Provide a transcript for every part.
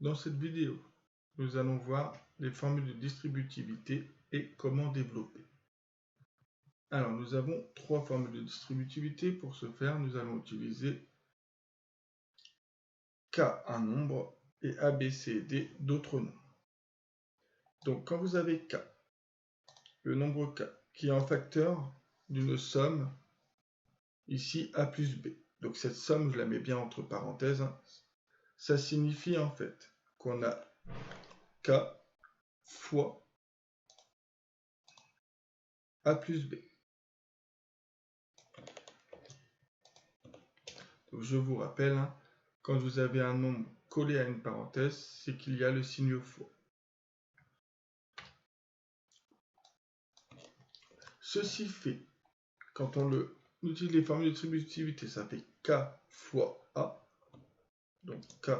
Dans cette vidéo, nous allons voir les formules de distributivité et comment développer. Alors, nous avons trois formules de distributivité. Pour ce faire, nous allons utiliser K, un nombre, et A, B, C, D, d'autres nombres. Donc, quand vous avez K, le nombre K, qui est un facteur d'une somme, ici A plus B. Donc, cette somme, je la mets bien entre parenthèses. Ça signifie en fait qu'on a K fois A plus B. Donc, je vous rappelle, quand vous avez un nombre collé à une parenthèse, c'est qu'il y a le signe fois. Ceci fait, quand on utilise les formules de distributivité, ça fait K fois A. Donc K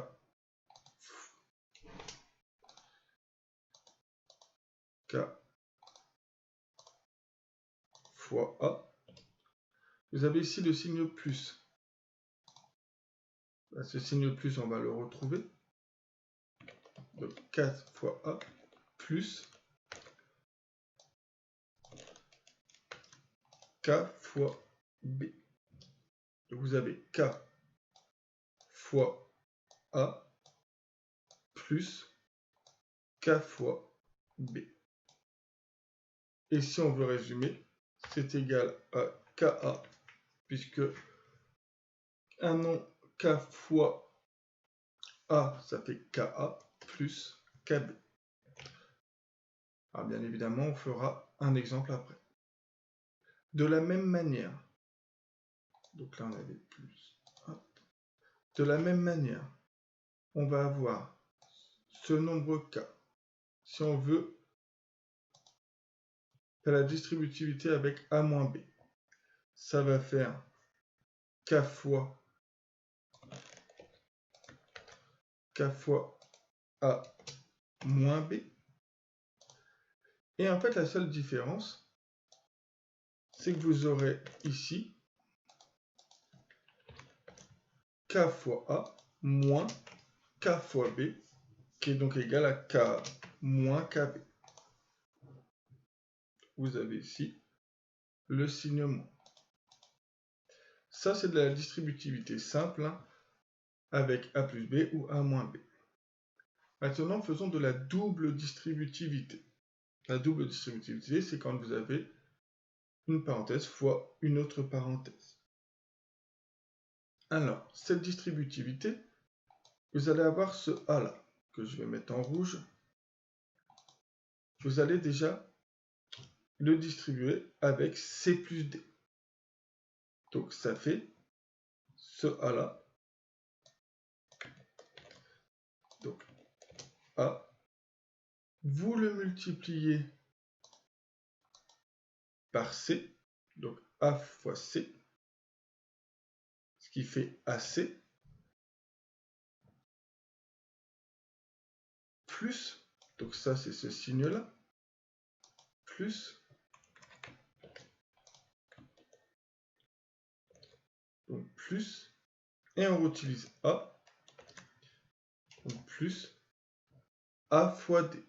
fois A. Vous avez ici le signe plus. Ce signe plus, on va le retrouver. Donc 4 fois A plus K fois B. Donc vous avez K fois A plus K fois B. Et si on veut résumer, c'est égal à KA, puisque un nom K fois A, ça fait KA plus KB. Alors bien évidemment, on fera un exemple après. De la même manière, donc là on avait plus. De la même manière, on va avoir ce nombre K. Si on veut faire la distributivité avec A moins B, ça va faire K fois A moins B. Et en fait, la seule différence, c'est que vous aurez ici K fois A moins K fois B, qui est donc égal à K moins KB. Vous avez ici le signe moins. Ça, c'est de la distributivité simple avec A plus B ou A moins B. Maintenant, faisons de la double distributivité. La double distributivité, c'est quand vous avez une parenthèse fois une autre parenthèse. Alors, cette distributivité, vous allez avoir ce A là, que je vais mettre en rouge. Vous allez déjà le distribuer avec C plus D. Donc, ça fait ce A là. Donc, A, vous le multipliez par C, donc A fois C, ce qui fait AC, plus, donc ça c'est ce signe-là, plus, donc plus, et on réutilise A, donc plus A fois D,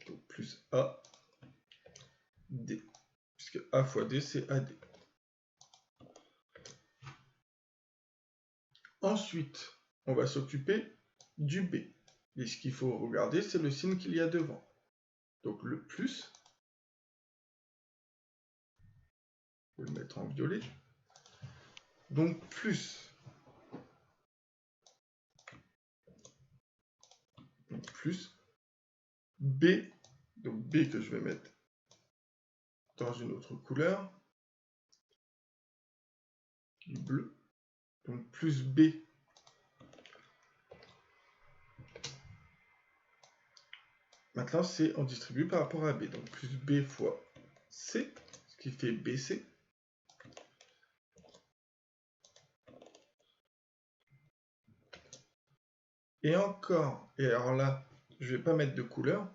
donc plus A, D, puisque A fois D c'est AD. Ensuite, on va s'occuper du B. Et ce qu'il faut regarder, c'est le signe qu'il y a devant. Donc le plus, je vais le mettre en violet. Donc plus B, donc B que je vais mettre dans une autre couleur, du bleu, donc plus B maintenant, c'est on distribue par rapport à B. Donc, plus B fois C, ce qui fait BC. Et encore, et alors là, je ne vais pas mettre de couleur.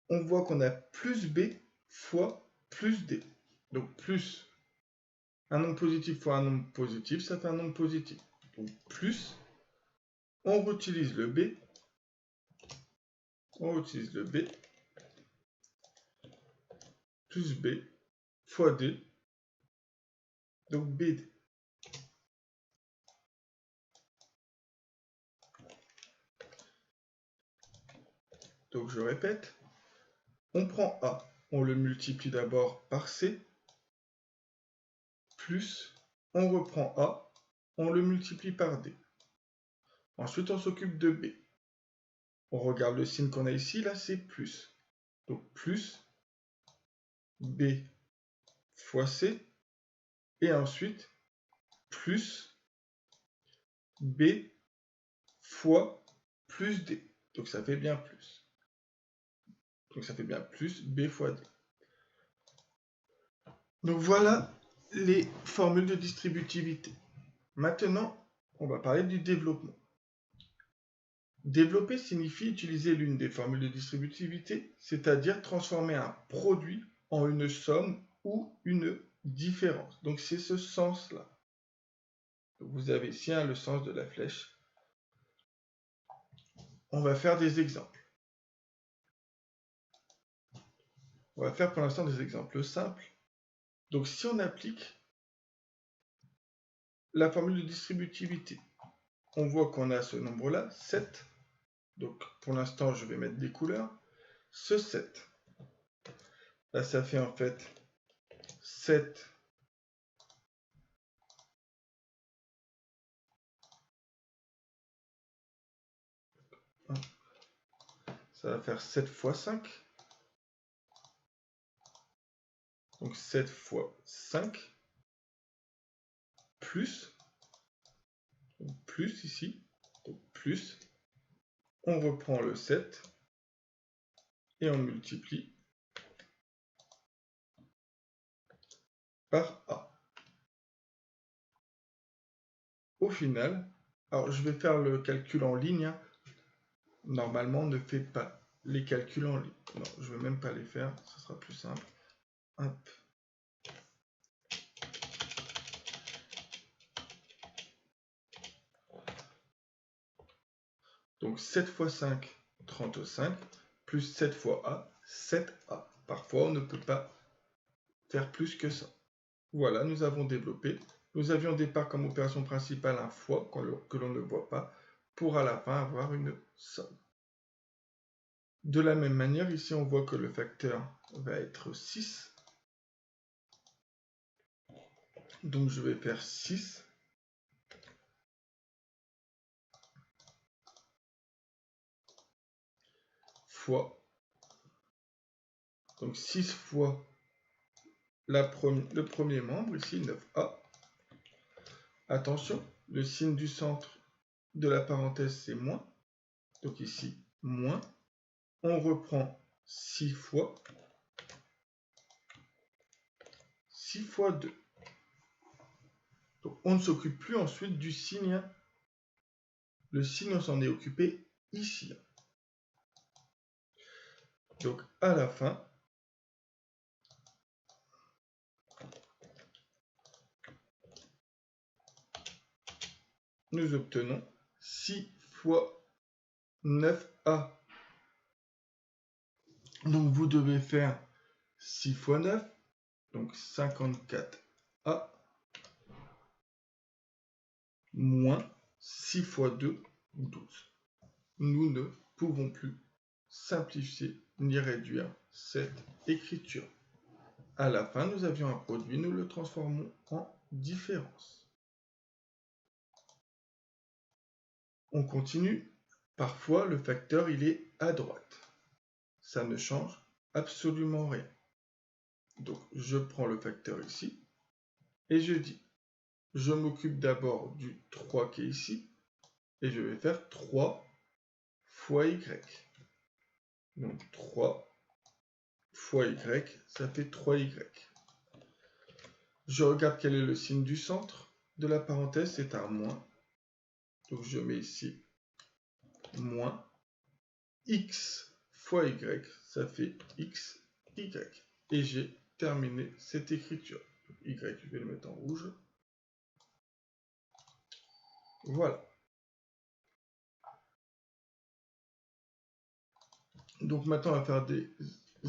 On voit qu'on a plus B fois plus D. Donc, plus un nombre positif fois un nombre positif, ça fait un nombre positif. Donc, plus On réutilise le B. Plus B fois D. Donc BD. Donc je répète. On prend A. On le multiplie d'abord par C. Plus, on reprend A. On le multiplie par D. Ensuite, on s'occupe de B. On regarde le signe qu'on a ici. Là, c'est plus. Donc plus B fois C. Et ensuite, plus B fois plus D. Donc ça fait bien plus. Donc ça fait bien plus B fois D. Donc voilà les formules de distributivité. Maintenant, on va parler du développement. Développer signifie utiliser l'une des formules de distributivité, c'est-à-dire transformer un produit en une somme ou une différence. Donc c'est ce sens-là. Vous avez ici le sens de la flèche. On va faire des exemples. On va faire pour l'instant des exemples simples. Donc si on applique la formule de distributivité, on voit qu'on a ce nombre-là, 7. Donc pour l'instant, je vais mettre des couleurs. Ce 7, là ça fait en fait 7 ça va faire 7 fois 5. Donc 7 fois 5 plus, ici, donc plus, on reprend le 7 et on multiplie par A. Au final, alors je vais faire le calcul en ligne. Normalement, ne fait pas les calculs en ligne. Non, je ne vais même pas les faire, ce sera plus simple. Hop. Donc 7 fois 5, 35, plus 7 fois A, 7A. Parfois, on ne peut pas faire plus que ça. Voilà, nous avons développé. Nous avions au départ comme opération principale un fois que l'on ne voit pas, pour à la fin avoir une somme. De la même manière, ici on voit que le facteur va être 6. Donc je vais faire 6 fois, donc 6 fois le premier membre, ici 9A. Attention, le signe du centre de la parenthèse c'est moins, donc ici moins. On reprend 6 fois 2. Donc on ne s'occupe plus ensuite du signe. Le signe, on s'en est occupé ici. Donc à la fin, nous obtenons 6 fois 9A. Donc vous devez faire 6 fois 9, donc 54A, moins 6 fois 2, 12. Nous ne pouvons plus simplifier ni réduire cette écriture. À la fin, nous avions un produit, nous le transformons en différence. On continue. Parfois, le facteur, il est à droite. Ça ne change absolument rien. Donc, je prends le facteur ici et je dis, je m'occupe d'abord du 3 qui est ici et je vais faire 3 fois y. Donc, 3 fois y, ça fait 3y. Je regarde quel est le signe du centre de la parenthèse, c'est un moins. Donc, je mets ici moins x fois y, ça fait x, y. Et j'ai terminé cette écriture. Y, je vais le mettre en rouge. Voilà. Donc maintenant, on va faire des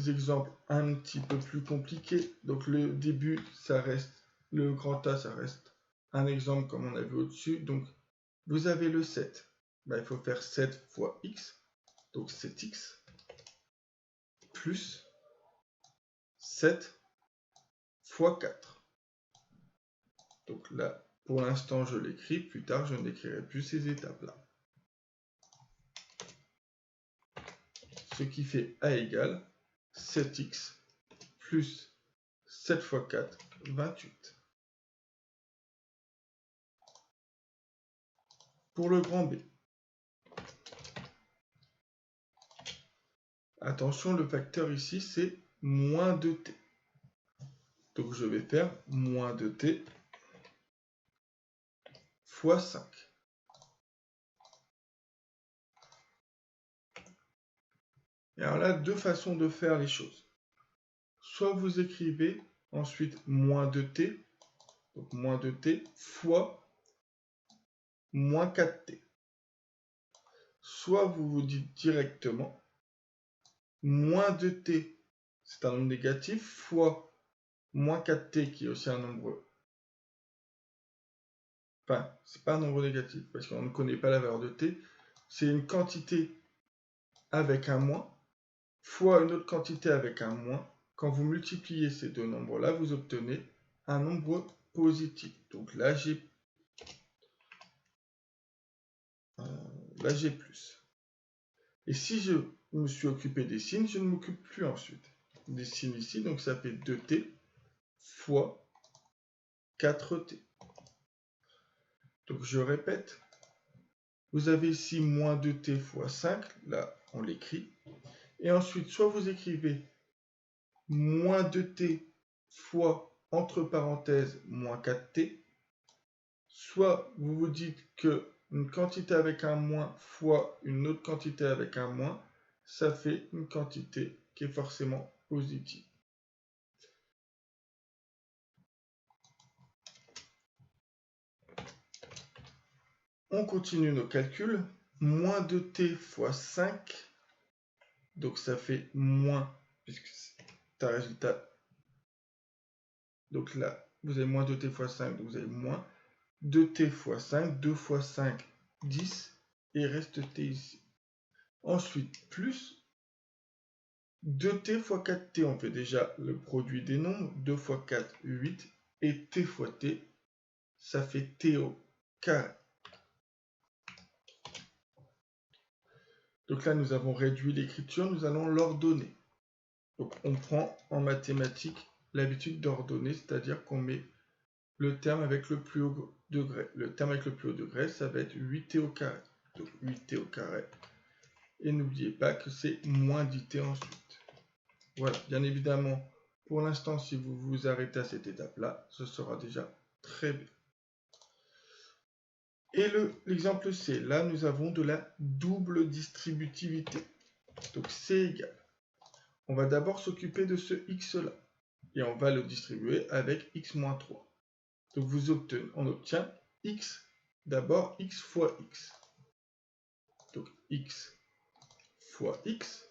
exemples un petit peu plus compliqués. Donc le début, ça reste, le grand A, ça reste un exemple comme on a vu au-dessus. Donc vous avez le 7. Il faut faire 7 fois x, donc 7x, plus 7 fois 4. Donc là, pour l'instant, je l'écris. Plus tard, je n'écrirai plus ces étapes-là. Ce qui fait A égale 7x plus 7 fois 4, 28. Pour le grand B. Attention, le facteur ici, c'est moins 2t. Donc je vais faire moins 2t fois 5. Et alors là, deux façons de faire les choses. Soit vous écrivez ensuite moins 2t, donc moins 2t fois moins 4t. Soit vous vous dites directement moins 2t, c'est un nombre négatif, fois moins 4t qui est aussi un nombre... Enfin, c'est pas un nombre négatif, parce qu'on ne connaît pas la valeur de t. C'est une quantité avec un moins, fois une autre quantité avec un moins. Quand vous multipliez ces deux nombres-là, vous obtenez un nombre positif. Donc là, j'ai plus. Et si je me suis occupé des signes, je ne m'occupe plus ensuite des signes ici. Donc ça fait 2t fois 4t. Donc je répète. Vous avez ici moins 2t fois 5. Là, on l'écrit. Et ensuite, soit vous écrivez moins 2t fois, entre parenthèses, moins 4t. Soit vous vous dites que une quantité avec un moins fois une autre quantité avec un moins, ça fait une quantité qui est forcément positive. On continue nos calculs. Moins 2t fois 5, donc ça fait moins, puisque c'est un résultat. Donc là, vous avez moins 2t fois 5, donc vous avez moins 2t fois 5, 2 fois 5, 10, et il reste t ici. Ensuite, plus 2t fois 4t, on fait déjà le produit des nombres, 2 fois 4, 8, et t fois t, ça fait t au carré. Donc là, nous avons réduit l'écriture, nous allons l'ordonner. Donc on prend en mathématiques l'habitude d'ordonner, c'est-à-dire qu'on met le terme avec le plus haut degré. Le terme avec le plus haut degré, ça va être 8t au carré. Donc 8t au carré. Et n'oubliez pas que c'est moins 10t ensuite. Voilà, bien évidemment, pour l'instant, si vous vous arrêtez à cette étape-là, ce sera déjà très bien. Et l'exemple C, là, nous avons de la double distributivité. Donc c'est égal. On va d'abord s'occuper de ce x-là. Et on va le distribuer avec x-3. Donc on obtient x, d'abord x fois x. Donc x fois x.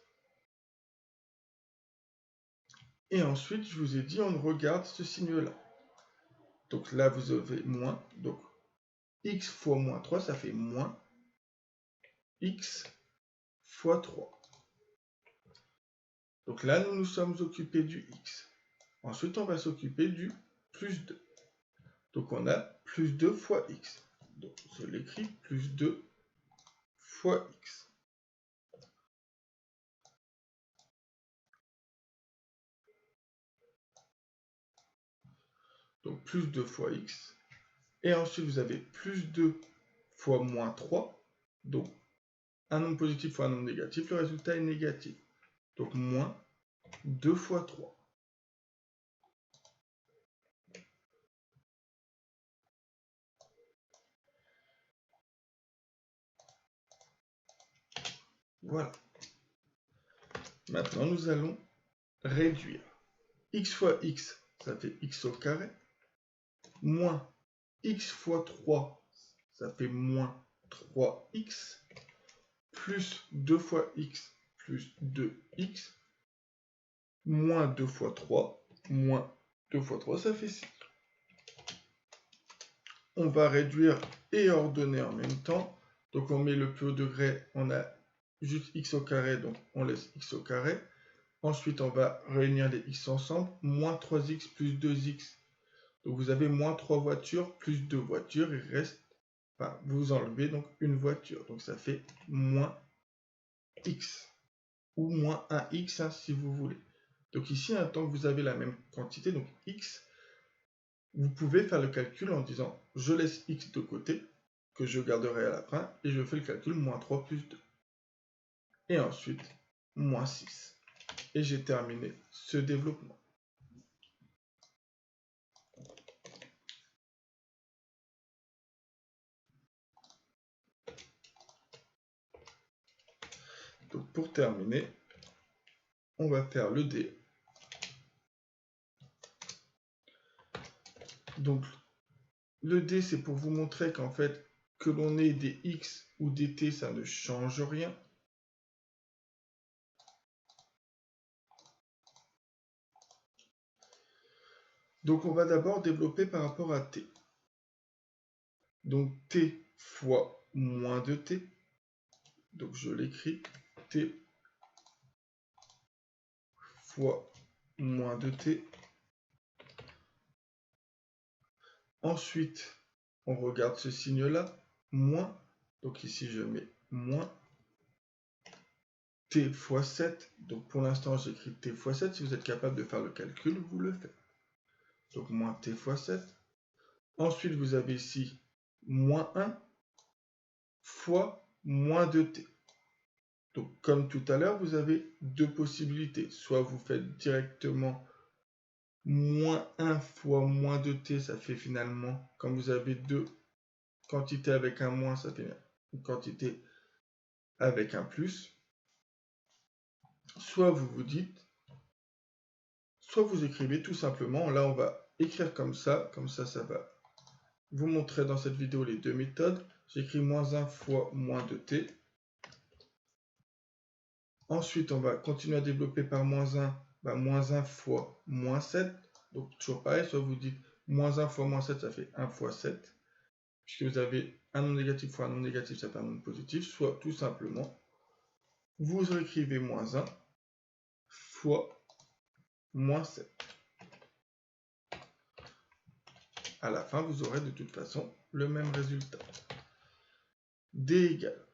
Et ensuite, je vous ai dit, on regarde ce signe-là. Donc là, vous avez moins. Donc x fois moins 3, ça fait moins x fois 3. Donc là, nous nous sommes occupés du x. Ensuite, on va s'occuper du plus 2. Donc on a plus 2 fois x. Donc je l'écris plus 2 fois x. Donc plus 2 fois x. Et ensuite, vous avez plus 2 fois moins 3. Donc un nombre positif fois un nombre négatif, le résultat est négatif. Donc moins 2 fois 3. Voilà. Maintenant, nous allons réduire. X fois x, ça fait x au carré. Moins x fois 3, ça fait moins 3x. Plus 2 fois x plus 2x, moins 2 fois 3, moins 2 fois 3, ça fait 6. On va réduire et ordonner en même temps. Donc on met le plus au degré, on a juste x au carré, donc on laisse x au carré. Ensuite, on va réunir les x ensemble, moins 3x plus 2x. Donc vous avez moins 3 voitures plus 2 voitures, il reste, enfin, vous enlevez donc une voiture. Donc ça fait moins x, ou moins 1x hein, si vous voulez. Donc ici, tant que vous avez la même quantité, donc x, vous pouvez faire le calcul en disant, je laisse x de côté, que je garderai à la fin, et je fais le calcul, moins 3 plus 2. Et ensuite, moins 6. Et j'ai terminé ce développement. Donc pour terminer, on va faire le D. Donc le D, c'est pour vous montrer qu'en fait, que l'on ait des X ou des T, ça ne change rien. Donc on va d'abord développer par rapport à T. Donc T fois moins de T. Donc je l'écris, T fois moins de T. Ensuite, on regarde ce signe-là, moins. Donc ici, je mets moins. T fois 7. Donc pour l'instant, j'écris T fois 7. Si vous êtes capable de faire le calcul, vous le faites. Donc moins T fois 7. Ensuite, vous avez ici moins 1 fois moins 2T. Donc comme tout à l'heure, vous avez deux possibilités. Soit vous faites directement moins 1 fois moins 2T, ça fait finalement, comme vous avez deux quantités avec un moins, ça fait une quantité avec un plus. Soit vous vous dites, soit vous écrivez tout simplement, là on va écrire comme ça ça va vous montrer dans cette vidéo les deux méthodes. J'écris moins 1 fois moins 2T. Ensuite, on va continuer à développer par moins 1, moins 1 fois moins 7. Donc toujours pareil, soit vous dites moins 1 fois moins 7, ça fait 1 fois 7. Puisque vous avez un nombre négatif fois un nombre négatif, ça fait un nombre positif. Soit tout simplement, vous écrivez moins 1 fois moins 7. À la fin, vous aurez de toute façon le même résultat. D égale.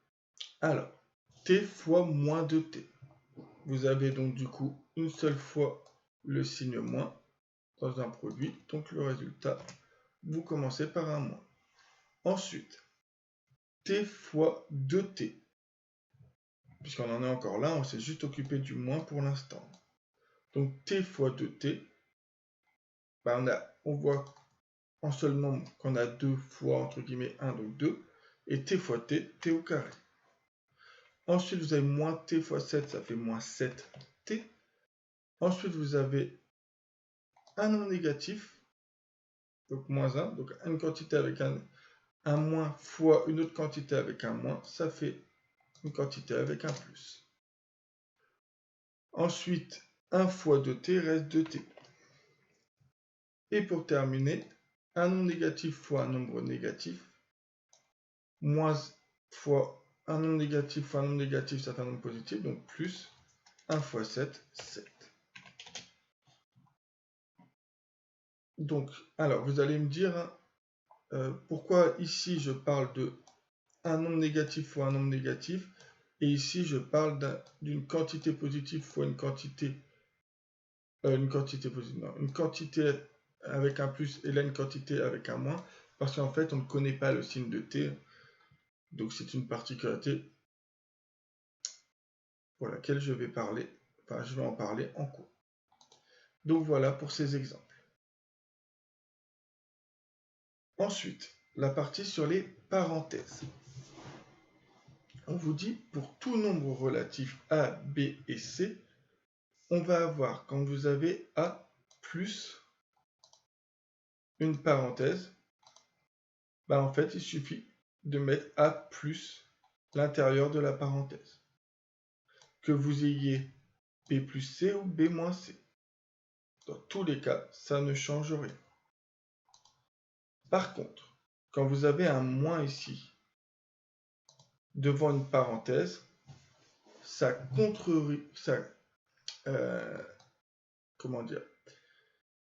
Alors, T fois moins 2T. Vous avez donc du coup une seule fois le signe moins dans un produit. Donc le résultat, vous commencez par un moins. Ensuite, T fois 2T. Puisqu'on en est encore là, on s'est juste occupé du moins pour l'instant. Donc T fois 2T, on voit en seul nombre qu'on a 2 fois, entre guillemets, 1, donc 2. Et T fois T, T au carré. Ensuite, vous avez moins T fois 7, ça fait moins 7T. Ensuite, vous avez un nombre négatif, donc moins 1, donc une quantité avec un moins fois une autre quantité avec un moins, ça fait une quantité avec un plus. Ensuite, 1 fois 2t reste 2t. Et pour terminer, un nombre négatif fois un nombre négatif, moins fois un nombre négatif fois un nombre négatif, ça fait un nombre positif, donc plus 1 fois 7, 7. Donc, alors, vous allez me dire, pourquoi ici je parle de un nombre négatif fois un nombre négatif, et ici je parle d'une quantité positive fois une quantité positive, non, une quantité avec un plus et là une quantité avec un moins, parce qu'en fait on ne connaît pas le signe de t, donc c'est une particularité pour laquelle je vais en parler en cours. Donc voilà pour ces exemples. Ensuite, la partie sur les parenthèses. On vous dit, pour tout nombre relatif A, B et C, on va avoir, quand vous avez A plus une parenthèse, en fait, il suffit de mettre A plus l'intérieur de la parenthèse. que vous ayez B plus C ou B moins C. Dans tous les cas, ça ne change rien. Par contre, quand vous avez un moins ici, devant une parenthèse, comment dire,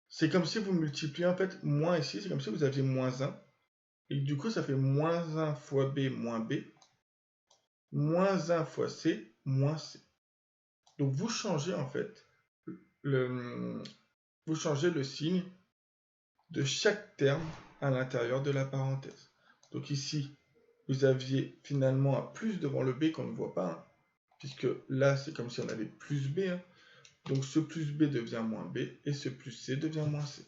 c'est comme si vous multipliez, en fait, moins ici, c'est comme si vous aviez moins 1, et du coup, ça fait moins 1 fois B moins B, moins 1 fois C, moins C. Donc, vous changez, en fait, vous changez le signe de chaque terme à l'intérieur de la parenthèse. Donc ici, vous aviez finalement un plus devant le B qu'on ne voit pas, hein, puisque là, c'est comme si on avait plus B. Hein. Donc ce plus B devient moins B, et ce plus C devient moins C.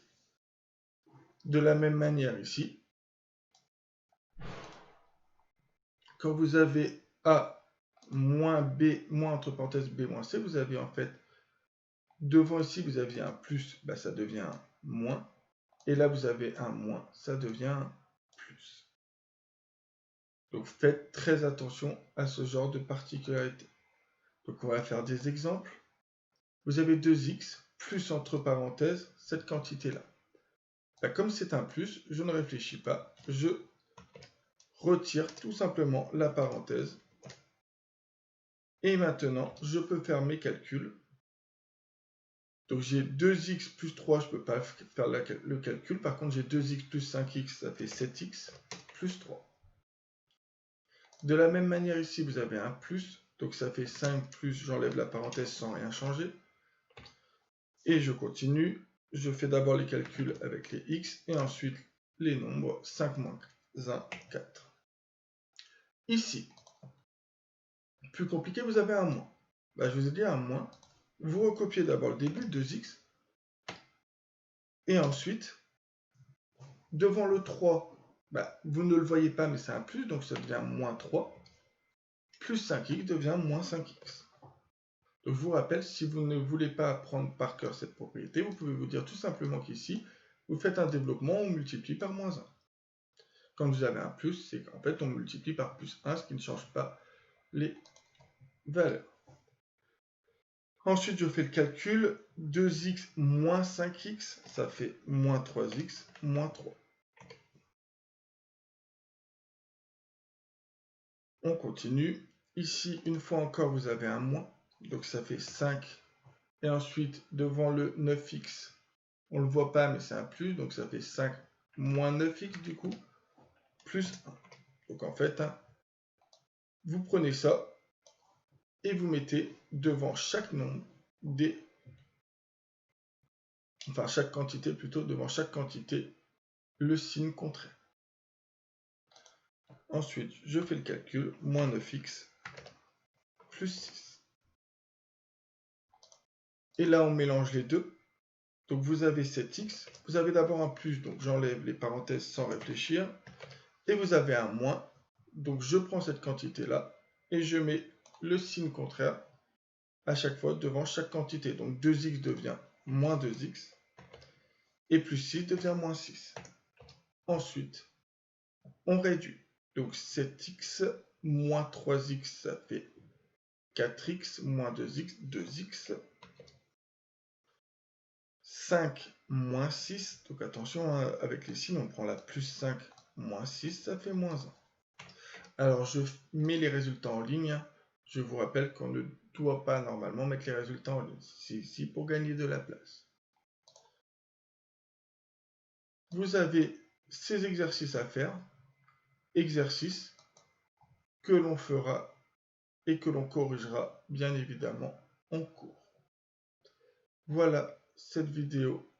De la même manière ici, quand vous avez A moins B, moins entre parenthèses B moins C, vous avez en fait, devant ici, vous aviez un plus, bah, ça devient un moins, et là, vous avez un moins, ça devient un plus. Donc faites très attention à ce genre de particularité. Donc on va faire des exemples. Vous avez 2x plus entre parenthèses cette quantité-là. Bah, comme c'est un plus, je ne réfléchis pas. Je retire tout simplement la parenthèse. Et maintenant, je peux faire mes calculs. Donc j'ai 2x plus 3, je ne peux pas faire le calcul. Par contre, j'ai 2x plus 5x, ça fait 7x plus 3. De la même manière ici, vous avez un plus. Donc ça fait 5 plus, j'enlève la parenthèse sans rien changer. Et je continue. Je fais d'abord les calculs avec les x et ensuite les nombres 5 moins 1, 4. Ici, plus compliqué, vous avez un moins. Bah, je vous ai dit un moins. Vous recopiez d'abord le début, 2x. Et ensuite, devant le 3, bah, vous ne le voyez pas, mais c'est un plus, donc ça devient moins 3. Plus 5x devient moins 5x. Donc je vous rappelle, si vous ne voulez pas apprendre par cœur cette propriété, vous pouvez vous dire tout simplement qu'ici, vous faites un développement, on multiplie par moins 1. Quand vous avez un plus, c'est qu'en fait, on multiplie par plus 1, ce qui ne change pas les valeurs. Ensuite, je fais le calcul. 2x moins 5x, ça fait moins 3x moins 3. On continue. Ici, une fois encore, vous avez un moins. Donc, ça fait 5. Et ensuite, devant le 9x, on ne le voit pas, mais c'est un plus. Donc, ça fait 5 moins 9x du coup, plus 1. Donc, en fait, vous prenez ça et vous mettez devant chaque nombre chaque quantité plutôt, devant chaque quantité, le signe contraire. Ensuite, je fais le calcul, moins 9x plus 6. Et là, on mélange les deux. Donc, vous avez 7x. Vous avez d'abord un plus, donc j'enlève les parenthèses sans réfléchir. Et vous avez un moins. Donc, je prends cette quantité-là et je mets le signe contraire à chaque fois devant chaque quantité. Donc, 2x devient moins 2x. Et plus 6 devient moins 6. Ensuite, on réduit. Donc 7x moins 3x, ça fait 4x moins 2x, 2x. 5 moins 6, donc attention, avec les signes, on prend la plus 5 moins 6, ça fait moins 1. Alors je mets les résultats en ligne. Je vous rappelle qu'on ne doit pas normalement mettre les résultats en ligne. C'est ici pour gagner de la place. Vous avez ces exercices à faire. Exercices que l'on fera et que l'on corrigera bien évidemment en cours. Voilà, cette vidéo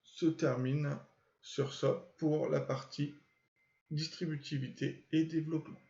se termine sur ça pour la partie distributivité et développement.